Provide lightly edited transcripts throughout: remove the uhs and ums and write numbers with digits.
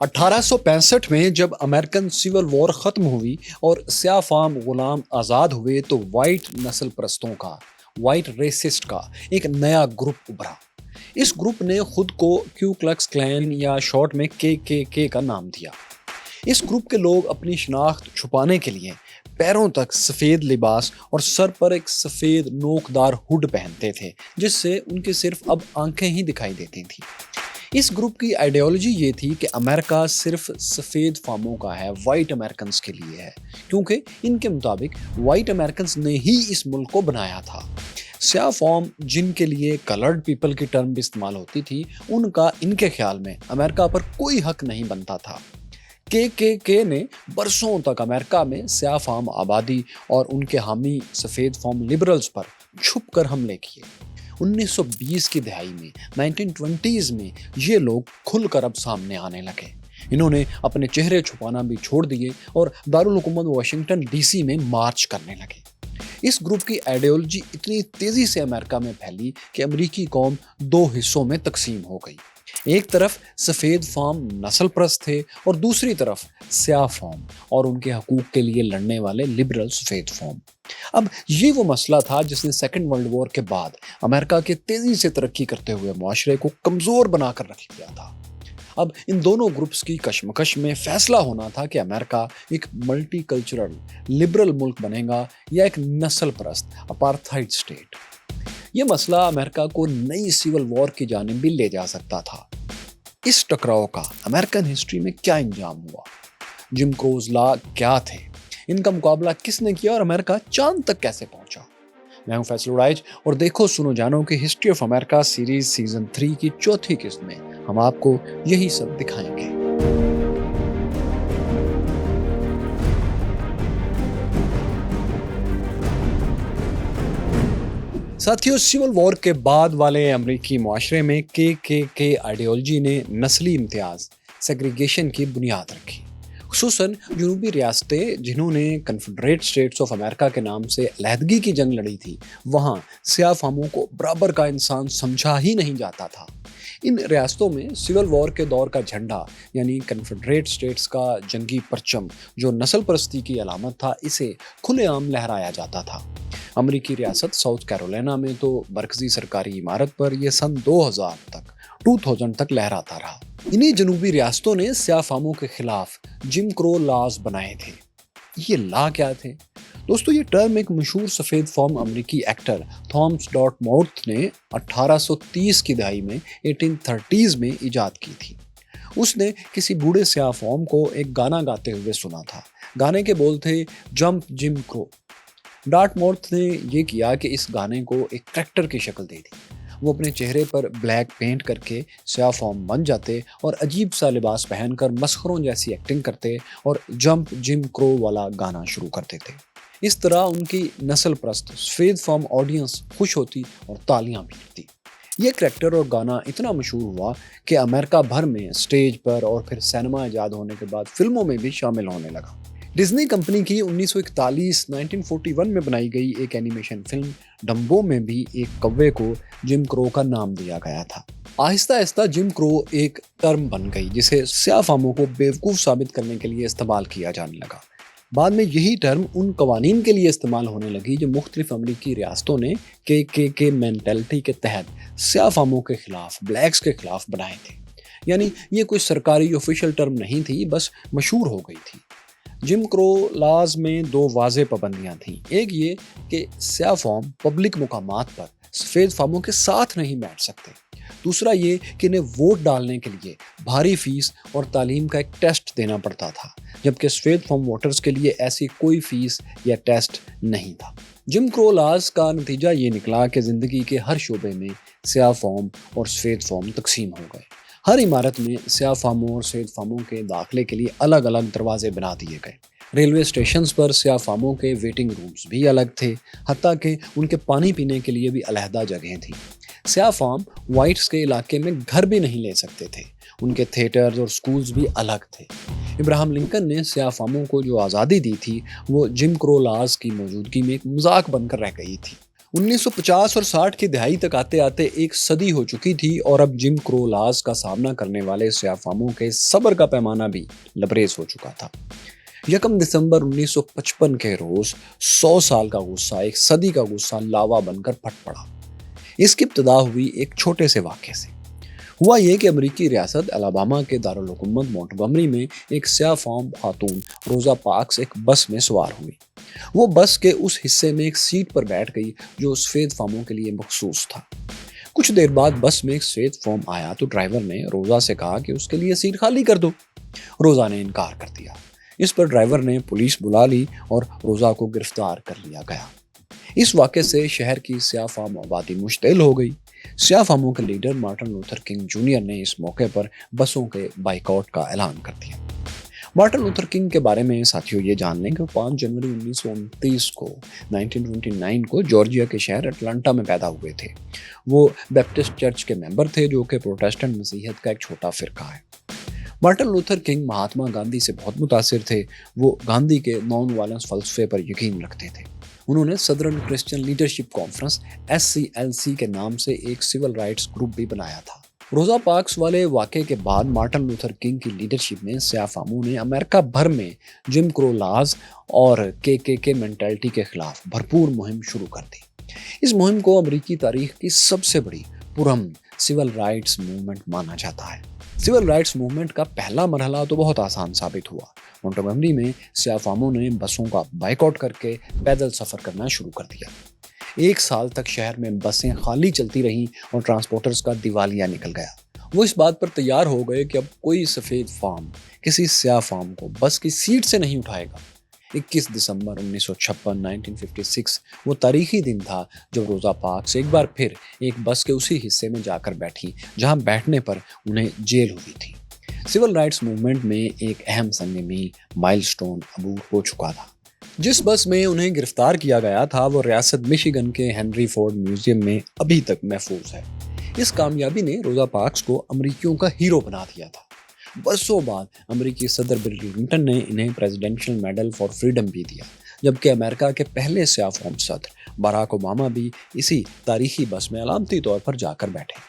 1865 میں جب American civil war ختم ہوئی اور سیاہ فام غلام آزاد ہوئے تو وائٹ نسل پرستوں کا وائٹ ریسسٹ کا ایک نیا گروپ ابھرا۔ اس گروپ نے خود کو کیو کلکس کلین یا شارٹ میں کے کا نام دیا۔ اس گروپ کے لوگ اپنی شناخت چھپانے کے لیے پیروں تک سفید لباس اور سر پر ایک سفید نوکدار ہوڈ پہنتے تھے، جس سے ان کی صرف اب آنکھیں ہی دکھائی دیتی تھیں۔ اس گروپ کی آئیڈیالوجی یہ تھی کہ امریکہ صرف سفید فاموں کا ہے، وائٹ امریکنز کے لیے ہے، کیونکہ ان کے مطابق وائٹ امریکنز نے ہی اس ملک کو بنایا تھا۔ سیاہ فام جن کے لیے کلرڈ پیپل کی ٹرم بھی استعمال ہوتی تھی، ان کا ان کے خیال میں امریکہ پر کوئی حق نہیں بنتا تھا۔ کے نے برسوں تک امریکہ میں سیاہ فام آبادی اور ان کے حامی سفید فام لبرلز پر چھپ کر حملے کیے۔ 1920 کی دہائی میں 1920s میں یہ لوگ کھل کر اب سامنے آنے لگے۔ انہوں نے اپنے چہرے چھپانا بھی چھوڑ دیے اور دارالحکومت واشنگٹن ڈی سی میں مارچ کرنے لگے۔ اس گروپ کی آئیڈیالوجی اتنی تیزی سے امریکہ میں پھیلی کہ امریکی قوم دو حصوں میں تقسیم ہو گئی۔ ایک طرف سفید فام نسل پرست تھے اور دوسری طرف سیاہ فام اور ان کے حقوق کے لیے لڑنے والے لبرل سفید فام۔ اب یہ وہ مسئلہ تھا جس نے سیکنڈ ورلڈ وار کے بعد امریکہ کے تیزی سے ترقی کرتے ہوئے معاشرے کو کمزور بنا کر رکھ دیا تھا۔ اب ان دونوں گروپس کی کشمکش میں فیصلہ ہونا تھا کہ امریکہ ایک ملٹی کلچرل لبرل ملک بنے گا یا ایک نسل پرست اپارتھائڈ اسٹیٹ۔ یہ مسئلہ امریکہ کو نئی سول وار کی جانب بھی لے جا سکتا تھا۔ اس ٹکراؤ کا امریکن ہسٹری میں کیا انجام ہوا؟ جم کروز لا کیا تھے؟ ان کا مقابلہ کس نے کیا اور امریکہ چاند تک کیسے پہنچا؟ میں ہوں فیصل اڑائچ اور دیکھو سنو جانو کہ history of America series season 3 کی چوتھی قسط میں ہم آپ کو یہی سب دکھائیں گے۔ ساتھیوں، سول وار کے بعد والے امریکی معاشرے میں کے آئیڈیالوجی نے نسلی امتیاز سیگریگیشن کی بنیاد رکھی۔ خصوصاً جنوبی ریاستیں جنہوں نے کنفیڈریٹ اسٹیٹس آف امریکہ کے نام سے علیحدگی کی جنگ لڑی تھی، وہاں سیاہ فاموں کو برابر کا انسان سمجھا ہی نہیں جاتا تھا۔ ان ریاستوں میں سول وار کے دور کا جھنڈا یعنی کنفیڈریٹ اسٹیٹس کا جنگی پرچم جو نسل پرستی کی علامت تھا، اسے کھلے عام لہرایا جاتا تھا۔ امریکی ریاست ساؤتھ کیرولینا میں تو مرکزی سرکاری عمارت پر یہ سن 2000 تک لہراتا رہا۔ انہی جنوبی ریاستوں نے سیاہ فاموں کے خلاف جم کرو لاز بنائے تھے۔ یہ لا کیا تھے؟ دوستو، یہ ٹرم ایک مشہور سفید فام امریکی ایکٹر تھامس ڈارٹماؤتھ نے 1830 کی دہائی میں 1830s میں ایجاد کی تھی۔ اس نے کسی بوڑھے سیاہ فام کو ایک گانا گاتے ہوئے سنا تھا۔ گانے کے بول تھے جمپ جم کرو۔ ڈارٹماؤتھ نے یہ کیا کہ اس گانے کو ایک کریکٹر کی شکل دے دی۔ وہ اپنے چہرے پر بلیک پینٹ کر کے سیاہ فام بن جاتے اور عجیب سا لباس پہن کر مسخروں جیسی ایکٹنگ کرتے اور جمپ جم کرو والا گانا شروع کرتے تھے۔ اس طرح ان کی نسل پرست سفید فام آڈینس خوش ہوتی اور تالیاں پیٹتی۔ یہ کریکٹر اور گانا اتنا مشہور ہوا کہ امریکہ بھر میں سٹیج پر اور پھر سینما ایجاد ہونے کے بعد فلموں میں بھی شامل ہونے لگا۔ ڈزنی کمپنی کی 1941 میں بنائی گئی ایک اینیمیشن فلم ڈمبو میں بھی ایک کوے کو جم کرو کا نام دیا گیا تھا۔ آہستہ آہستہ جم کرو ایک ٹرم بن گئی جسے سیاہ فاموں کو بیوقوف ثابت کرنے کے لیے استعمال کیا جانے لگا۔ بعد میں یہی ٹرم ان قوانین کے لیے استعمال ہونے لگی جو مختلف امریکی ریاستوں نے کے مینٹلٹی کے تحت سیاہ فاموں کے خلاف، بلیکس کے خلاف بنائے تھے۔ یعنی یہ کوئی سرکاری آفیشیل ٹرم نہیں تھی، بس مشہور ہو گئی تھی۔ جم کرو لاز میں دو واضح پابندیاں تھیں۔ ایک یہ کہ سیاہ فام پبلک مقامات پر سفید فاموں کے ساتھ نہیں بیٹھ سکتے۔ دوسرا یہ کہ انہیں ووٹ ڈالنے کے لیے بھاری فیس اور تعلیم کا ایک ٹیسٹ دینا پڑتا تھا، جبکہ سفید فام ووٹرز کے لیے ایسی کوئی فیس یا ٹیسٹ نہیں تھا۔ جم کرو لاز کا نتیجہ یہ نکلا کہ زندگی کے ہر شعبے میں سیاہ فام اور سفید فام تقسیم ہو گئے۔ ہر عمارت میں سیاہ فاموں اور سفید فاموں کے داخلے کے لیے الگ الگ دروازے بنا دیے گئے۔ ریلوے اسٹیشنز پر سیاہ فاموں کے ویٹنگ رومز بھی الگ تھے، حتیٰ کہ ان کے پانی پینے کے لیے بھی علیحدہ جگہیں تھیں۔ سیاہ فام وائٹس کے علاقے میں گھر بھی نہیں لے سکتے تھے۔ ان کے تھیٹرز اور سکولز بھی الگ تھے۔ ابراہم لنکن نے سیاہ فاموں کو جو آزادی دی تھی وہ جم کرو لاز کی موجودگی میں ایک مذاق بن کر رہ گئی تھی۔ 1950 اور 60 کی دہائی تک آتے آتے ایک صدی ہو چکی تھی اور اب جم کرو لاز کا سامنا کرنے والے سیاہ فاموں کے صبر کا پیمانہ بھی لبریز ہو چکا تھا۔ 1 دسمبر 1955 کے روز 100 سال کا غصہ، ایک صدی کا غصہ لاوا بن کر پھٹ پڑا۔ اس کی ابتدا ہوئی ایک چھوٹے سے واقعے سے۔ ہوا یہ کہ امریکی ریاست الاباما کے دارالحکومت مونٹگومری میں ایک سیاہ فام خاتون روزا پارکس ایک بس میں سوار ہوئی۔ وہ بس کے اس حصے میں ایک سیٹ پر بیٹھ گئی جو سفید فاموں کے لیے مخصوص تھا۔ کچھ دیر بعد بس میں ایک سفید فام آیا تو ڈرائیور نے روزا سے کہا کہ اس کے لیے سیٹ خالی کر دو۔ روزا نے انکار کر دیا۔ اس پر ڈرائیور نے پولیس بلا لی اور روزا کو گرفتار کر لیا گیا۔ اس واقعے سے شہر کی سیاہ فام آبادی مشتعل ہو گئی۔ سیاہ فاموں کے leader Martin Luther king junior نے اس موقع پر بسوں کے بائیکاٹ کا اعلان کر دیا۔ مارٹن لوتھر کنگ کے بارے میں ساتھیوں یہ جان لیں کہ 5 جنوری 1929 کو جارجیا کے شہر اٹلانٹا میں پیدا ہوئے تھے۔ وہ بیپٹسٹ چرچ کے ممبر تھے جو کہ پروٹسٹنٹ مسیحیت کا ایک چھوٹا فرقہ ہے۔ Martin Luther king Mahatma Gandhi سے بہت متاثر تھے۔ وہ گاندھی کے نان وائلنس فلسفے پر یقین رکھتے تھے۔ انہوں نے صدرن کرسچن لیڈرشپ کانفرنس SCLC کے نام سے ایک سول رائٹس گروپ بھی بنایا تھا۔ روزا پارکس والے واقعے کے بعد مارٹن لوتھر کنگ کی لیڈرشپ میں سیاہ فاموں نے امریکہ بھر میں جم کرو لاز اور KKK مینٹلٹی کے خلاف بھرپور مہم شروع کر دی۔ اس مہم کو امریکی تاریخ کی سب سے بڑی پرامن سول رائٹس موومنٹ مانا جاتا ہے۔ سول رائٹس موومنٹ کا پہلا مرحلہ تو بہت آسان ثابت ہوا۔ مونٹگومری میں سیاہ فاموں نے بسوں کا بائیکاٹ کر کے پیدل سفر کرنا شروع کر دیا۔ 1 سال تک شہر میں بسیں خالی چلتی رہیں اور ٹرانسپورٹرز کا دیوالیہ نکل گیا۔ وہ اس بات پر تیار ہو گئے کہ اب کوئی سفید فام کسی سیاہ فام کو بس کی سیٹ سے نہیں اٹھائے گا۔ 21 دسمبر 1956 وہ تاریخی دن تھا جب روزا پارکس ایک بار پھر ایک بس کے اسی حصے میں جا کر بیٹھی جہاں بیٹھنے پر انہیں جیل ہوئی تھی۔ سول رائٹس موومنٹ میں ایک اہم سنگ میل مائل سٹون عبور ہو چکا تھا۔ جس بس میں انہیں گرفتار کیا گیا تھا وہ ریاست مشیگن کے ہنری فورڈ میوزیم میں ابھی تک محفوظ ہے۔ اس کامیابی نے روزا پارکس کو امریکیوں کا ہیرو بنا دیا تھا۔ برسوں بعد امریکی صدر بل کلنٹن نے انہیں پریزیڈنشل میڈل فار فریڈم بھی دیا، جبکہ امریکہ کے پہلے سیاہ فام صدر باراک اوباما بھی اسی تاریخی بس میں علامتی طور پر جا کر بیٹھے۔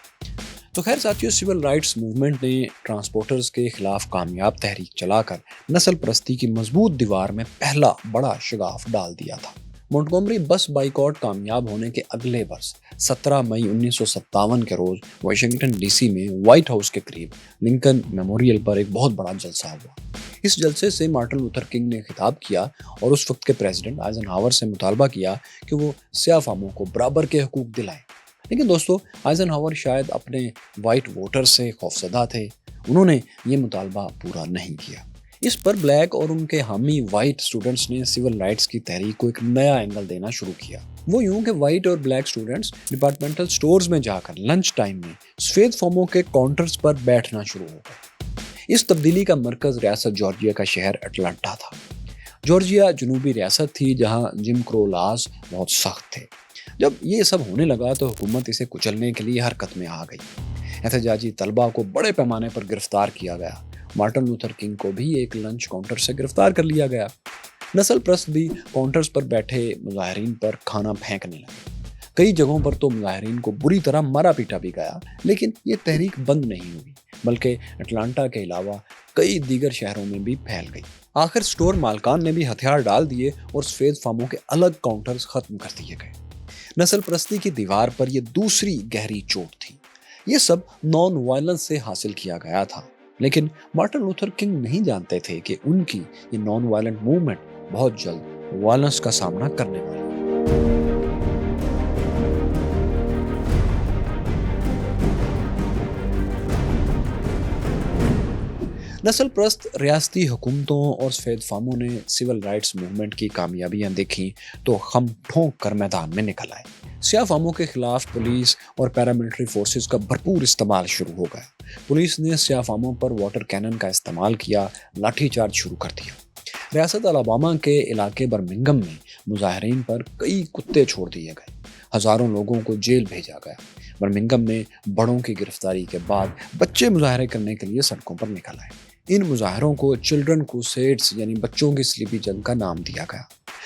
تو خیر ساتھیوں، سول رائٹس موومنٹ نے ٹرانسپورٹرز کے خلاف کامیاب تحریک چلا کر نسل پرستی کی مضبوط دیوار میں پہلا بڑا شگاف ڈال دیا تھا۔ مونٹگومری بس بائیکاٹ کامیاب ہونے کے اگلے برس 17 مئی 1957 کے روز واشنگٹن DC میں وائٹ ہاؤس کے قریب لنکن میموریل پر ایک بہت بڑا جلسہ ہوا۔ اس جلسے سے مارٹن لوتھر کنگ نے خطاب کیا اور اس وقت کے پریزیڈنٹ آئزن ہاور سے مطالبہ کیا کہ وہ سیاہ فاموں کو برابر کے حقوق دلائیں۔ لیکن دوستو، آئزن ہاور شاید اپنے وائٹ ووٹر سے خوفزدہ تھے۔ انہوں نے یہ مطالبہ پورا نہیں کیا۔ اس پر بلیک اور ان کے حامی وائٹ سٹوڈنٹس نے سول رائٹس کی تحریک کو ایک نیا اینگل دینا شروع کیا۔ وہ یوں کہ وائٹ اور بلیک سٹوڈنٹس ڈپارٹمنٹل سٹورز میں جا کر لنچ ٹائم میں سفید فاموں کے کاؤنٹرز پر بیٹھنا شروع ہو گئے۔ اس تبدیلی کا مرکز ریاست جارجیا کا شہر اٹلانٹا تھا۔ جارجیا جنوبی ریاست تھی جہاں جم کرو لاز بہت سخت تھے۔ جب یہ سب ہونے لگا تو حکومت اسے کچلنے کے لیے حرکت میں آ گئی۔ احتجاجی طلبہ کو بڑے پیمانے پر گرفتار کیا گیا۔ مارٹن لوتھر کنگ کو بھی ایک لنچ کاؤنٹر سے گرفتار کر لیا گیا۔ نسل پرست بھی کاؤنٹرز پر بیٹھے مظاہرین پر کھانا پھینکنے لگے۔ کئی جگہوں پر تو مظاہرین کو بری طرح مارا پیٹا بھی گیا، لیکن یہ تحریک بند نہیں ہوئی بلکہ اٹلانٹا کے علاوہ کئی دیگر شہروں میں بھی پھیل گئی۔ آخر سٹور مالکان نے بھی ہتھیار ڈال دیے اور سفید فاموں کے الگ کاؤنٹرز ختم کر دیے گئے۔ نسل پرستی کی دیوار پر یہ دوسری گہری چوٹ تھی۔ یہ سب نان وائلنس سے حاصل کیا گیا تھا، لیکن مارٹن لوتھر کنگ نہیں جانتے تھے کہ ان کی یہ نان وائلنٹ موومنٹ بہت جلد وائلنس کا سامنا کرنے والی ہے۔ نسل پرست ریاستی حکومتوں اور سفید فاموں نے سول رائٹس موومنٹ کی کامیابیاں دیکھیں تو خم ٹھونک کر میدان میں نکل آئے۔ سیاہ فاموں کے خلاف پولیس اور پیراملٹری فورسز کا بھرپور استعمال شروع ہو گیا۔ پولیس نے سیاہ فاموں پر واٹر کینن کا استعمال کیا، لاٹھی چارج شروع کر دیا۔ ریاست الاباما کے علاقے برمنگھم میں مظاہرین پر کئی کتے چھوڑ دیے گئے۔ ہزاروں لوگوں کو جیل بھیجا گیا۔ برمنگھم میں بڑوں کی گرفتاری کے بعد بچے مظاہرے کرنے کے لیے سڑکوں پر نکل آئے۔ ان مظاہروں کو چلڈرن کروسیڈز یعنی بچوں کی صلیبی جنگ کا نام دیا گیا۔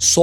100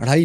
2.5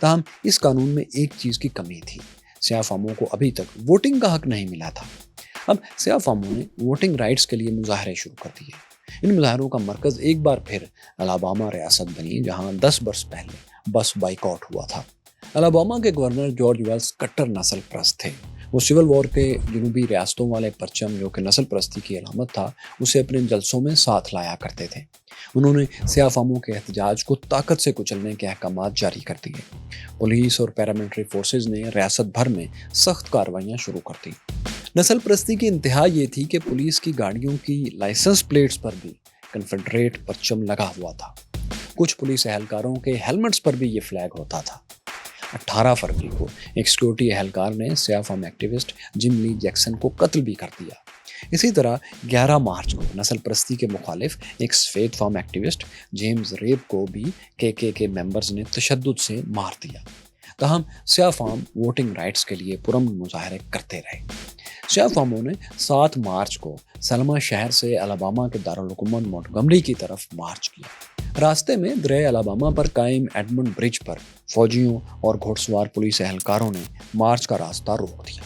تاہم اس قانون میں ایک چیز کی کمی تھی، سیاہ فاموں کو ابھی تک ووٹنگ کا حق نہیں ملا تھا۔ اب سیاہ فاموں نے ووٹنگ رائٹس کے لیے مظاہرے شروع کر دیے۔ ان مظاہروں کا مرکز ایک بار پھر الاباما ریاست بنی، جہاں 10 برس پہلے بس بائیکاٹ ہوا تھا۔ الاباما کے گورنر جارج ویلز کٹر نسل پرست تھے۔ وہ سول وار کے جنوبی ریاستوں والے پرچم، جو کہ نسل پرستی کی علامت تھا، اسے اپنے جلسوں میں ساتھ لایا کرتے تھے۔ انہوں نے سیاہ فاموں کے احتجاج کو طاقت سے کچلنے کے احکامات جاری کر دیے۔ پولیس اور پیراملٹری فورسز نے ریاست بھر میں سخت کارروائیاں شروع کر دی۔ نسل پرستی کی انتہا یہ تھی کہ پولیس کی گاڑیوں کی لائسنس پلیٹس پر بھی کنفیڈریٹ پرچم لگا ہوا تھا۔ کچھ پولیس اہلکاروں کے ہیلمٹس پر بھی یہ فلیگ ہوتا تھا۔ 18 فروری کو ایک سیکورٹی اہلکار نے سیاہ فام ایکٹیوسٹ جم لی جیکسن کو قتل بھی کر دیا۔ اسی طرح 11 مارچ کو نسل پرستی کے مخالف ایک سفید فام ایکٹیوسٹ جیمز ریب کو بھی کے ممبرز نے تشدد سے مار دیا۔ تاہم سیاہ فام ووٹنگ رائٹس کے لیے پرامن مظاہرے کرتے رہے۔ سیاہ فاموں نے 7 مارچ کو سلما شہر سے الاباما کے دارالحکومت مونٹگمری کی طرف مارچ کیا۔ راستے میں دریائے الاباما پر قائم ایڈمنڈ برج پر فوجیوں اور گھوڑ سوار پولیس اہلکاروں نے مارچ کا راستہ روک دیا۔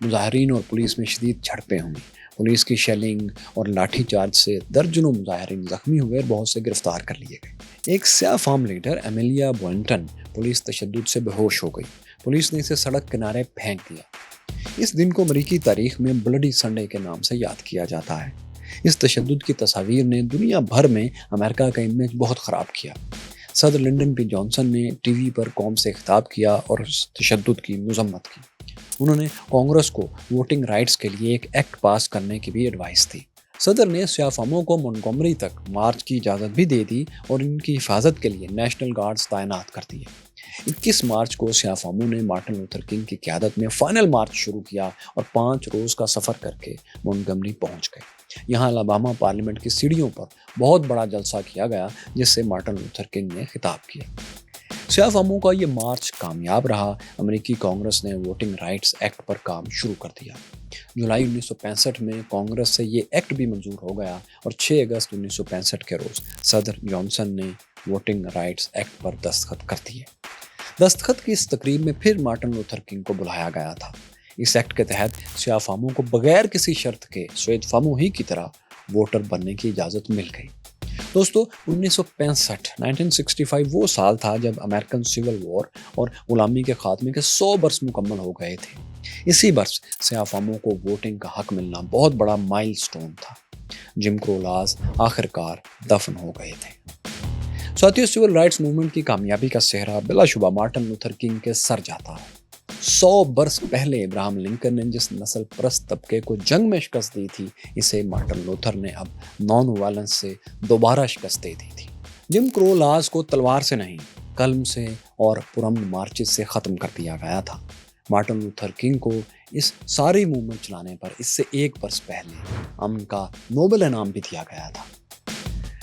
مظاہرین اور پولیس میں شدید جھڑپیں ہوئیں۔ پولیس کی شیلنگ اور لاٹھی چارج سے درجنوں مظاہرین زخمی ہوئے اور بہت سے گرفتار کر لیے گئے۔ ایک سیاہ فام لیڈر ایمیلیا بوئنٹن پولیس تشدد سے بے ہوش ہو گئی۔ پولیس نے اسے سڑک کنارے پھینک دیا۔ اس دن کو امریکی تاریخ میں بلڈی سنڈے کے نام سے یاد کیا جاتا ہے۔ اس تشدد کی تصاویر نے دنیا بھر میں امریکہ کا امیج بہت خراب کیا۔ صدر لنڈن پی جانسن نے ٹی وی پر قوم سے خطاب کیا اور اس تشدد کی مذمت کی۔ انہوں نے کانگریس کو ووٹنگ رائٹس کے لیے ایک ایکٹ پاس کرنے کی بھی ایڈوائس دی۔ صدر نے سیاہ فاموں کو مونٹگومری تک مارچ کی اجازت بھی دے دی اور ان کی حفاظت کے لیے نیشنل گارڈز تعینات کر دیے۔ 21 مارچ کو سیاہ فاموں نے مارٹن لوتھر کنگ کی قیادت میں فائنل مارچ شروع کیا اور 5 روز کا سفر کر کے مونٹگمری پہنچ گئے۔ یہاں الاباما پارلیمنٹ کی سیڑھیوں پر بہت بڑا جلسہ کیا گیا، جس سے مارٹن لوتھر کنگ نے خطاب کیا۔ سیاہ فاموں کا یہ مارچ کامیاب رہا۔ امریکی کانگریس نے ووٹنگ رائٹس ایکٹ پر کام شروع کر دیا۔ جولائی 1965 میں کانگریس سے یہ ایکٹ بھی منظور ہو گیا اور 6 اگست 1965 کے روز صدر جانسن نے ووٹنگ رائٹس ایکٹ پر دستخط کر دیے۔ دستخط کی اس تقریب میں پھر مارٹن لوتھر کنگ کو بلایا گیا تھا۔ اس ایکٹ کے تحت سیاہ فاموں کو بغیر کسی شرط کے سفید فاموں ہی کی طرح ووٹر بننے کی اجازت مل گئی۔ دوستو، 1965 وہ سال تھا جب امریکن سول وار اور غلامی کے خاتمے کے 100 برس مکمل ہو گئے تھے۔ اسی برس سیاہ فاموں کو ووٹنگ کا حق ملنا بہت بڑا مائل سٹون تھا۔ جم کرو لاز آخرکار دفن ہو گئے تھے۔ ساتھیو، سول رائٹس موومنٹ کی کامیابی کا سہرا بلا شبہ مارٹن لوتھر کنگ کے سر جاتا ہے۔ 100 برس پہلے ابراہم لنکن نے جس نسل پرست طبقے کو جنگ میں شکست دی تھی، اسے مارٹن لوتھر نے اب نان وائلنس سے دوبارہ شکست دے دی تھی۔ جم کرو لاز کو تلوار سے نہیں، قلم سے اور پرامن مارچز سے ختم کر دیا گیا تھا۔ مارٹن لوتھر کنگ کو اس ساری موومنٹ چلانے پر اس سے 1 برس پہلے امن کا نوبل انعام بھی دیا گیا تھا۔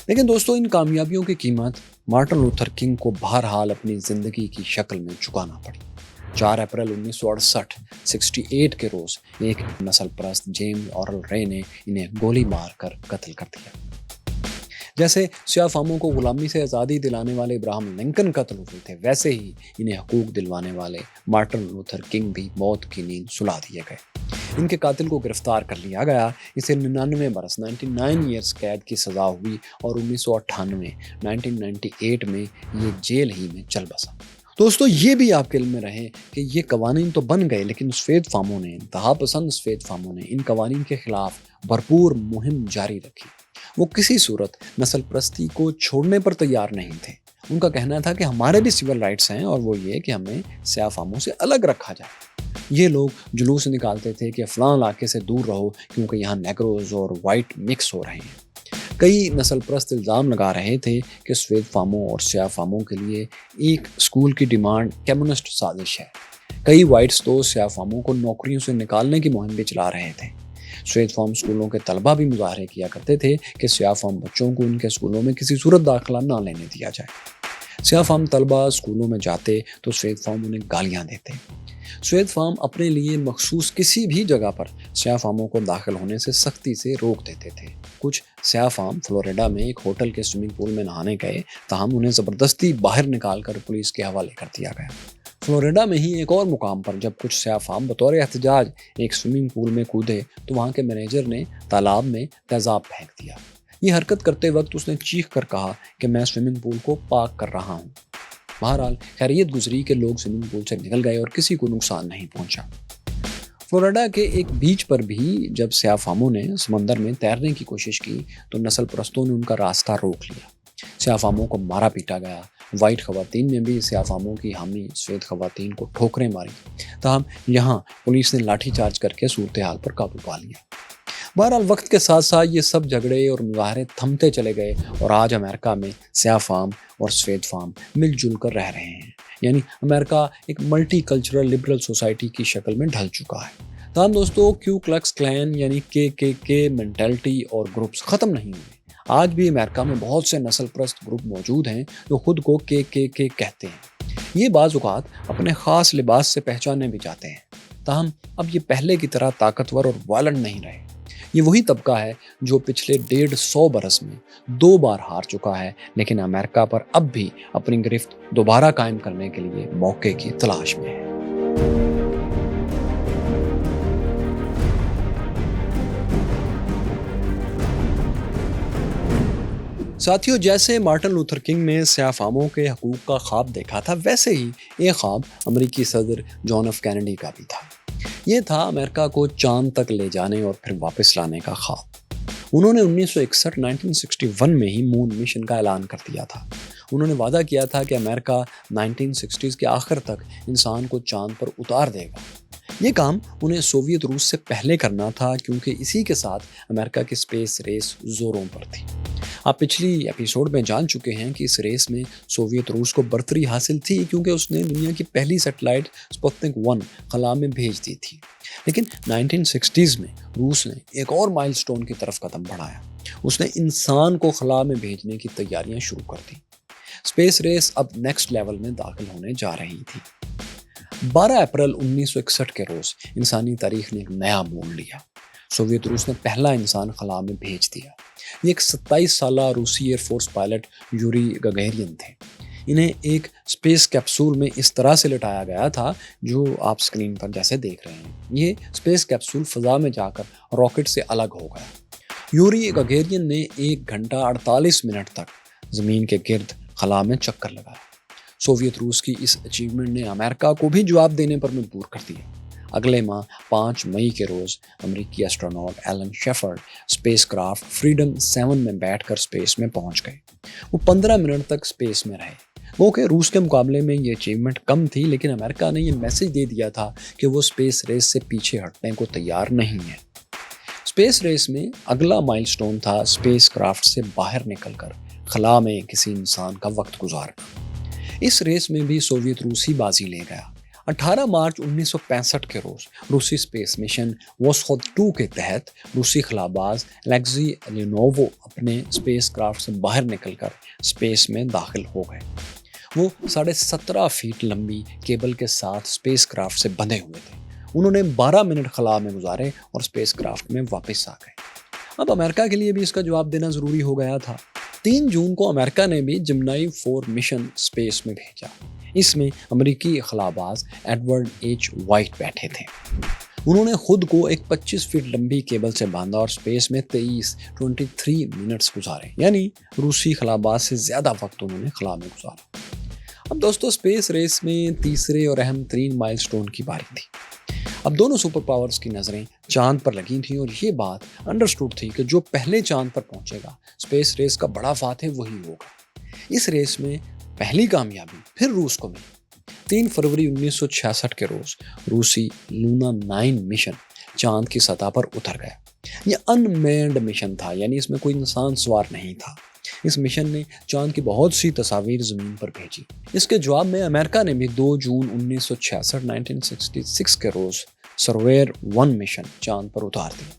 لیکن دوستو، ان کامیابیوں کی قیمت مارٹن لوتھر کنگ کو بہرحال اپنی زندگی کی شکل میں چکانا پڑی۔ 4 اپریل 1968 کے روز ایک نسل پرست جیمز اورل رے نے انہیں گولی مار کر قتل کر دیا۔ جیسے سیاہ فاموں کو غلامی سے آزادی دلانے والے ابراہم لنکن قتل ہوئے تھے، ویسے ہی انہیں حقوق دلوانے والے مارٹن لوتھر کنگ بھی موت کی نیند سلا دیے گئے۔ ان کے قاتل کو گرفتار کر لیا گیا۔ اسے 99 برس 99 ایئرز قید کی سزا ہوئی اور 1998 میں یہ جیل ہی میں چل بسا۔ دوستو، یہ بھی آپ کے علم میں رہے کہ یہ قوانین تو بن گئے، لیکن سفید فاموں نے، انتہا پسند سفید فاموں نے ان قوانین کے خلاف بھرپور مہم جاری رکھی۔ وہ کسی صورت نسل پرستی کو چھوڑنے پر تیار نہیں تھے۔ ان کا کہنا تھا کہ ہمارے بھی سول رائٹس ہیں اور وہ یہ کہ ہمیں سیاہ فاموں سے الگ رکھا جائے۔ یہ لوگ جلوس نکالتے تھے کہ فلاں علاقے سے دور رہو کیونکہ یہاں نیگروز اور وائٹ مکس ہو رہے ہیں۔ کئی نسل پرست الزام لگا رہے تھے کہ سفید فاموں اور سیاہ فاموں کے لیے ایک اسکول کی ڈیمانڈ کمیونسٹ سازش ہے۔ کئی وائٹس تو سیاہ فاموں کو نوکریوں سے نکالنے کی مہم بھی چلا رہے تھے۔ سفید فام اسکولوں کے طلبہ بھی مظاہرے کیا کرتے تھے کہ سیاہ فام بچوں کو ان کے اسکولوں میں کسی صورت داخلہ نہ لینے دیا جائے۔ سیاہ فام طلبہ اسکولوں میں جاتے تو سوید فام انہیں گالیاں دیتے۔ سوید فام اپنے لیے مخصوص کسی بھی جگہ پر سیاہ فاموں کو داخل ہونے سے سختی سے روک دیتے تھے۔ کچھ سیاہ فام فلوریڈا میں ایک ہوٹل کے سوئمنگ پول میں نہانے گئے، تاہم انہیں زبردستی باہر نکال کر پولیس کے حوالے کر دیا گیا۔ فلوریڈا میں ہی ایک اور مقام پر جب کچھ سیاہ فام بطور احتجاج ایک سوئمنگ پول میں کودے تو وہاں کے مینیجر نے تالاب میں تیزاب پھینک دیا۔ یہ حرکت کرتے وقت اس نے چیخ کر کہا کہ میں سوئمنگ پول کو پاک کر رہا ہوں۔ بہرحال خیریت گزری کہ لوگ سوئمنگ پول سے نکل گئے اور کسی کو نقصان نہیں پہنچا۔ فلوریڈا کے ایک بیچ پر بھی جب سیاہ فاموں نے سمندر میں تیرنے کی کوشش کی تو نسل پرستوں نے ان کا راستہ روک لیا۔ سیاہ فاموں کو مارا پیٹا گیا۔ وائٹ خواتین نے بھی سیاہ فاموں کی حامی سوید خواتین کو ٹھوکریں ماری، تاہم یہاں پولیس نے لاٹھی چارج کر کے صورتحال پر قابو پا لیا۔ بہرحال وقت کے ساتھ ساتھ یہ سب جھگڑے اور مظاہرے تھمتے چلے گئے اور آج امریکہ میں سیاہ فام اور سوید فام مل جل کر رہ رہے ہیں، یعنی امریکہ ایک ملٹی کلچرل لبرل سوسائٹی کی شکل میں ڈھل چکا ہے۔ تاہم دوستو، کیو کلکس کلین یعنی کے مینٹلٹی اور گروپس ختم نہیں ہوئے۔ آج بھی امریکہ میں بہت سے نسل پرست گروپ موجود ہیں جو خود کو کے کہتے ہیں۔ یہ بعض اوقات اپنے خاص لباس سے پہچانے بھی جاتے ہیں، تاہم اب یہ پہلے کی طرح طاقتور اور وائلنٹ نہیں رہے۔ یہ وہی طبقہ ہے جو پچھلے 150 برس میں 2 بار ہار چکا ہے، لیکن امریکہ پر اب بھی اپنی گرفت دوبارہ قائم کرنے کے لیے موقع کی تلاش میں ہے۔ ساتھیوں، جیسے مارٹن لوتھر کنگ نے سیاہ فاموں کے حقوق کا خواب دیکھا تھا، ویسے ہی یہ خواب امریکی صدر جان ایف کینیڈی کا بھی تھا۔ یہ تھا امریکہ کو چاند تک لے جانے اور پھر واپس لانے کا خواب۔ انہوں نے 1961 میں ہی مون مشن کا اعلان کر دیا تھا۔ انہوں نے وعدہ کیا تھا کہ امریکہ 1960 کے آخر تک انسان کو چاند پر اتار دے گا۔ یہ کام انہیں سوویت روس سے پہلے کرنا تھا، کیونکہ اسی کے ساتھ امریکہ کی اسپیس ریس زوروں پر تھی۔ آپ پچھلی ایپیسوڈ میں جان چکے ہیں کہ اس ریس میں سوویت روس کو برتری حاصل تھی، کیونکہ اس نے دنیا کی پہلی سیٹلائٹ سپوتنک 1 خلا میں بھیج دی تھی۔ لیکن 1960s میں روس نے ایک اور مائل سٹون کی طرف قدم بڑھایا۔ اس نے انسان کو خلا میں بھیجنے کی تیاریاں شروع کر دی۔ اسپیس ریس اب نیکسٹ لیول میں داخل ہونے جا رہی تھی۔ 12 اپریل 1961 کے روز انسانی تاریخ نے ایک نیا موڑ لیا۔ سوویت روس نے پہلا انسان خلا میں بھیج دیا۔ یہ ایک 27 سالہ روسی ایئر فورس پائلٹ یوری گگیرین تھے۔ انہیں ایک اسپیس کیپسول میں اس طرح سے لٹایا گیا تھا جو آپ سکرین پر جیسے دیکھ رہے ہیں۔ یہ اسپیس کیپسول فضا میں جا کر راکٹ سے الگ ہو گیا۔ یوری گگیرین نے 1 گھنٹہ 48 منٹ تک زمین کے گرد خلا میں چکر لگایا۔ سوویت روس کی اس اچیومنٹ نے امریکہ کو بھی جواب دینے پر مجبور کر دیا۔ اگلے ماہ 5 مئی کے روز امریکی astronaut Alan Shepard spacecraft Freedom 7 میں بیٹھ کر اسپیس میں پہنچ گئے۔ وہ 15 منٹ تک اسپیس میں رہے۔ وہ کہ روس کے مقابلے میں یہ اچیومنٹ کم تھی، لیکن امریکہ نے یہ میسج دے دیا تھا کہ وہ اسپیس ریس سے پیچھے ہٹنے کو تیار نہیں ہے۔ اسپیس ریس میں اگلا مائل سٹون تھا اسپیس کرافٹ سے باہر نکل کر خلا میں کسی انسان کا وقت گزارنا۔ اس ریس میں بھی سوویت روس ہی بازی لے گیا۔ 18 مارچ 1965 کے روز روسی اسپیس مشن ووسخود 2 کے تحت روسی خلاباز الیگزی لینووو اپنے اسپیس کرافٹ سے باہر نکل کر اسپیس میں داخل ہو گئے۔ وہ 17.5 فیٹ لمبی کیبل کے ساتھ اسپیس کرافٹ سے بندھے ہوئے تھے۔ انہوں نے 12 منٹ خلا میں گزارے اور اسپیس کرافٹ میں واپس آ گئے۔ اب امریکہ کے لیے بھی اس کا جواب دینا ضروری ہو گیا تھا۔ 3 جون کو امریکہ نے بھی جمنائی 4 مشن اسپیس میں بھیجا۔ اس میں امریکی خلاباز ایڈورڈ ایچ وائٹ بیٹھے تھے۔ انہوں نے خود کو ایک 25 فٹ لمبی کیبل سے باندھا اور اسپیس میں 23 منٹس گزارے، یعنی روسی خلاباز سے زیادہ وقت انہوں نے خلا میں گزارا۔ اب دوستو، اسپیس ریس میں تیسرے اور اہم ترین مائل سٹون کی باری تھی۔ اب دونوں سپر پاورز کی نظریں چاند پر لگی تھیں اور یہ بات انڈرسٹوڈ تھی کہ جو پہلے چاند پر پہنچے گا، اسپیس ریس کا بڑا فاتح وہی ہوگا۔ اس ریس میں پہلی کامیابی پھر روس کو ملی۔ 3 فروری 1966 کے روز روسی لونا 9 مشن چاند کی سطح پر اتر گیا۔ یہ ان مینڈ مشن تھا، یعنی اس میں کوئی انسان سوار نہیں تھا۔ اس مشن نے چاند کی بہت سی تصاویر زمین پر بھیجی۔ اس کے جواب میں امریکہ نے بھی 2 جون 1966 کے روز سرویئر 1 مشن چاند پر اتار دیا۔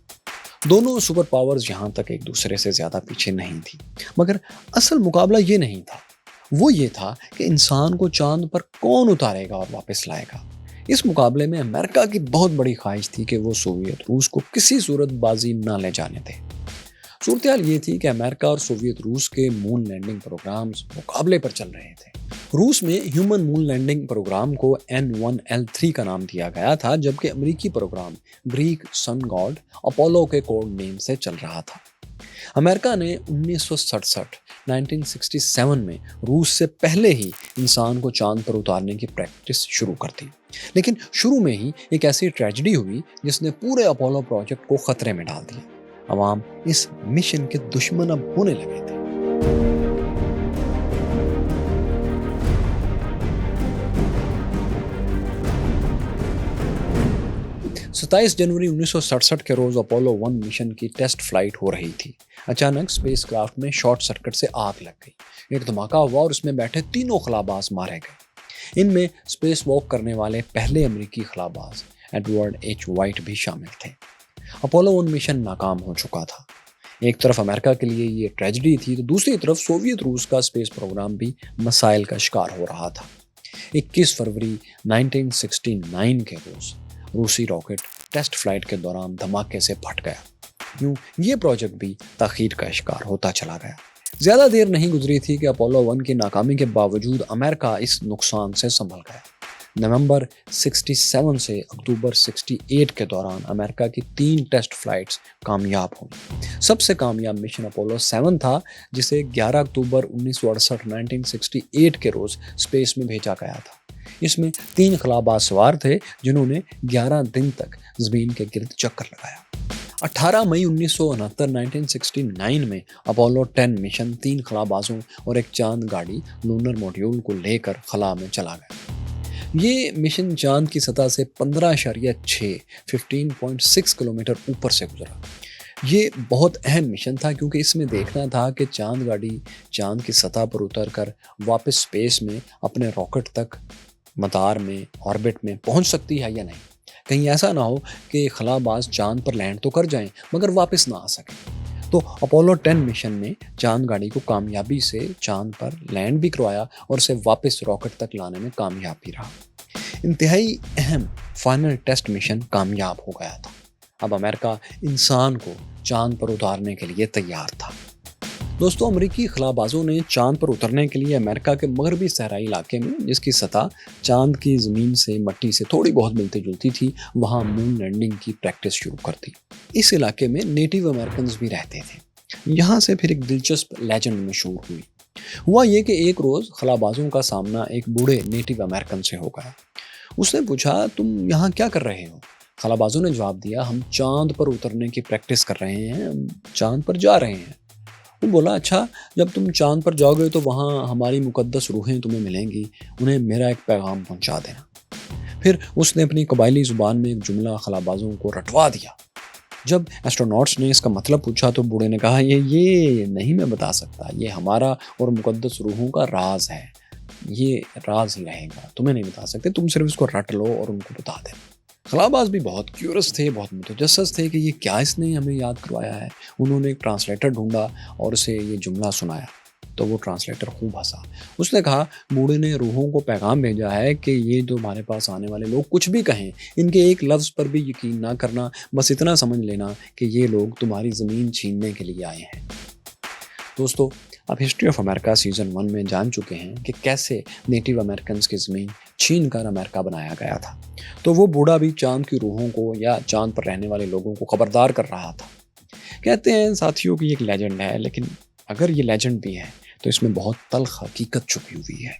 دونوں سپر پاورز یہاں تک ایک دوسرے سے زیادہ پیچھے نہیں تھی، مگر اصل مقابلہ یہ نہیں تھا۔ وہ یہ تھا کہ انسان کو چاند پر کون اتارے گا اور واپس لائے گا۔ اس مقابلے میں امریکہ کی بہت بڑی خواہش تھی کہ وہ سوویت روس کو کسی صورت بازی نہ لے جانے دے۔ صورتحال یہ تھی کہ امریکہ اور سوویت روس کے مون لینڈنگ پروگرامز مقابلے پر چل رہے تھے۔ روس میں ہیومن مون لینڈنگ پروگرام کو N1L3 کا نام دیا گیا تھا، جبکہ امریکی پروگرام گریک سن گاڈ اپولو کے کوڈ نیم سے چل رہا تھا۔ امریکہ نے 1967 میں روس سے پہلے ہی انسان کو چاند پر اتارنے کی پریکٹس شروع کر دی، لیکن شروع میں ہی ایک ایسی ٹریجڈی ہوئی جس نے پورے اپولو پروجیکٹ کو خطرے میں ڈال دیا۔ عوام اس مشن کے دشمن اب ہونے لگے تھے۔ 27 جنوری 1967 کے روز اپولو 1 مشن کی ٹیسٹ فلائٹ ہو رہی تھی۔ اچانک اسپیس کرافٹ میں شارٹ سرکٹ سے آگ لگ گئی، ایک دھماکہ ہوا اور اس میں بیٹھے تینوں خلاباز مارے گئے۔ ان میں اسپیس واک کرنے والے پہلے امریکی خلاباز ایڈورڈ ایچ وائٹ بھی شامل تھے۔ اپولو 1 مشن ناکام ہو چکا تھا۔ ایک طرف امریکہ کے لیے یہ ٹریجڈی تھی تو دوسری طرف سوویت روس کا اسپیس پروگرام بھی مسائل کا شکار ہو رہا تھا۔ 21 فروری 1969 کے روز روسی راکٹ ٹیسٹ فلائٹ کے دوران دھماکے سے پھٹ گیا۔ یوں یہ پروجیکٹ بھی تاخیر کا شکار ہوتا چلا گیا۔ زیادہ دیر نہیں گزری تھی کہ اپولو 1 کی ناکامی کے باوجود امریکہ اس نقصان سے سنبھل گیا۔ نومبر 67 سے اکتوبر 68 کے دوران امریکہ کی 3 ٹیسٹ فلائٹس کامیاب ہوئیں۔ سب سے کامیاب مشن اپولو 7 تھا، جسے 11 اکتوبر 1968 کے روز اسپیس میں بھیجا گیا تھا۔ اس میں 3 خلاباز سوار تھے جنہوں نے 11 دن تک زمین کے گرد چکر لگایا۔ 18 مئی 1969 میں اپولو 10 مشن 3 خلابازوں اور ایک چاند گاڑی لونر موڈیول کو لے کر خلا میں چلا گیا۔ یہ مشن چاند کی سطح سے 15.6 کلومیٹر اوپر سے گزرا۔ یہ بہت اہم مشن تھا کیونکہ اس میں دیکھنا تھا کہ چاند گاڑی چاند کی سطح پر اتر کر واپس اسپیس میں اپنے راکٹ تک مدار میں آربٹ میں پہنچ سکتی ہے یا نہیں۔ کہیں ایسا نہ ہو کہ خلاباز چاند پر لینڈ تو کر جائیں مگر واپس نہ آ سکیں۔ تو اپولو 10 مشن نے چاند گاڑی کو کامیابی سے چاند پر لینڈ بھی کروایا اور اسے واپس راکٹ تک لانے میں کامیاب بھی رہا۔ انتہائی اہم فائنل ٹیسٹ مشن کامیاب ہو گیا تھا۔ اب امریکہ انسان کو چاند پر اتارنے کے لیے تیار تھا۔ دوستو، امریکی خلابازوں نے چاند پر اترنے کے لیے امریکہ کے مغربی صحرائی علاقے میں، جس کی سطح چاند کی زمین سے مٹی سے تھوڑی بہت ملتی جلتی تھی، وہاں مون لینڈنگ کی پریکٹس شروع کر دی۔ اس علاقے میں نیٹو امریکنز بھی رہتے تھے۔ یہاں سے پھر ایک دلچسپ لیجنڈ مشہور ہوئی۔ ہوا یہ کہ ایک روز خلابازوں کا سامنا ایک بوڑھے نیٹو امریکن سے ہو گیا۔ اس نے پوچھا، تم یہاں کیا کر رہے ہو؟ خلابازوں نے جواب دیا، ہم چاند پر اترنے کی پریکٹس کر رہے ہیں، ہم چاند پر جا رہے ہیں۔ وہ بولا، اچھا، جب تم چاند پر جاؤ گے تو وہاں ہماری مقدس روحیں تمہیں ملیں گی، انہیں میرا ایک پیغام پہنچا دینا۔ پھر اس نے اپنی قبائلی زبان میں ایک جملہ خلابازوں کو رٹوا دیا۔ جب ایسٹروناٹس نے اس کا مطلب پوچھا تو بوڑھے نے کہا، یہ نہیں میں بتا سکتا، یہ ہمارا اور مقدس روحوں کا راز ہے، یہ راز ہی رہے گا، تمہیں نہیں بتا سکتے، تم صرف اس کو رٹ لو اور ان کو بتا دے۔ خلاباز بھی بہت کیورس تھے، بہت متجسس تھے کہ یہ کیا اس نے ہمیں یاد کروایا ہے۔ انہوں نے ایک ٹرانسلیٹر ڈھونڈا اور اسے یہ جملہ سنایا تو وہ ٹرانسلیٹر خوب ہنسا۔ اس نے کہا، بوڑھے نے روحوں کو پیغام بھیجا ہے کہ یہ جو ہمارے پاس آنے والے لوگ کچھ بھی کہیں، ان کے ایک لفظ پر بھی یقین نہ کرنا، بس اتنا سمجھ لینا کہ یہ لوگ تمہاری زمین چھیننے کے لیے آئے ہیں۔ دوستو، اب ہسٹری آف امریکہ سیزن 1 میں جان چکے ہیں کہ کیسے نیٹو امریکنز کی زمین چھین کر امریکہ بنایا گیا تھا۔ تو وہ بوڑھا بھی چاند کی روحوں کو یا چاند پر رہنے والے لوگوں کو خبردار کر رہا تھا۔ کہتے ہیں ساتھیوں کہ یہ ایک لیجنڈ ہے، لیکن اگر یہ لیجنڈ بھی ہے تو اس میں بہت تلخ حقیقت چھپی ہوئی ہے۔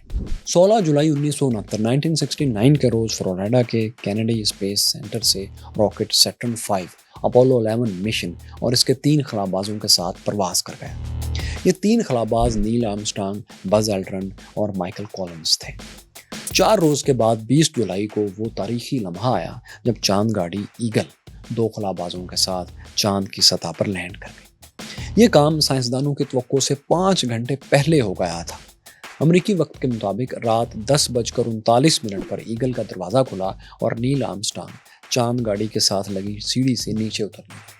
16 جولائی 1969 کے روز فلوریڈا کے کینیڈی اسپیس سینٹر سے راکٹ سیٹرن 5 اپولو 11 مشن اور اس کے 3 خلابازوں کے ساتھ پرواز کر گیا۔ یہ 3 خلاباز نیل آرمسٹرانگ، بز ایلڈرن اور مائیکل کولنز تھے۔ 4 روز کے بعد 20 جولائی کو وہ تاریخی لمحہ آیا جب چاند گاڑی ایگل 2 خلابازوں کے ساتھ چاند کی سطح پر لینڈ کر گئی۔ یہ کام سائنسدانوں کی توقع سے 5 گھنٹے پہلے ہو گیا تھا۔ امریکی وقت کے مطابق رات 10:39 پر ایگل کا دروازہ کھلا اور نیل آرمسٹرانگ چاند گاڑی کے ساتھ لگی سیڑھی سے نیچے اترنے لگے۔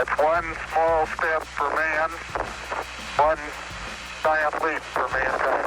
It's one small step for man, one giant leap for mankind.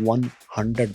100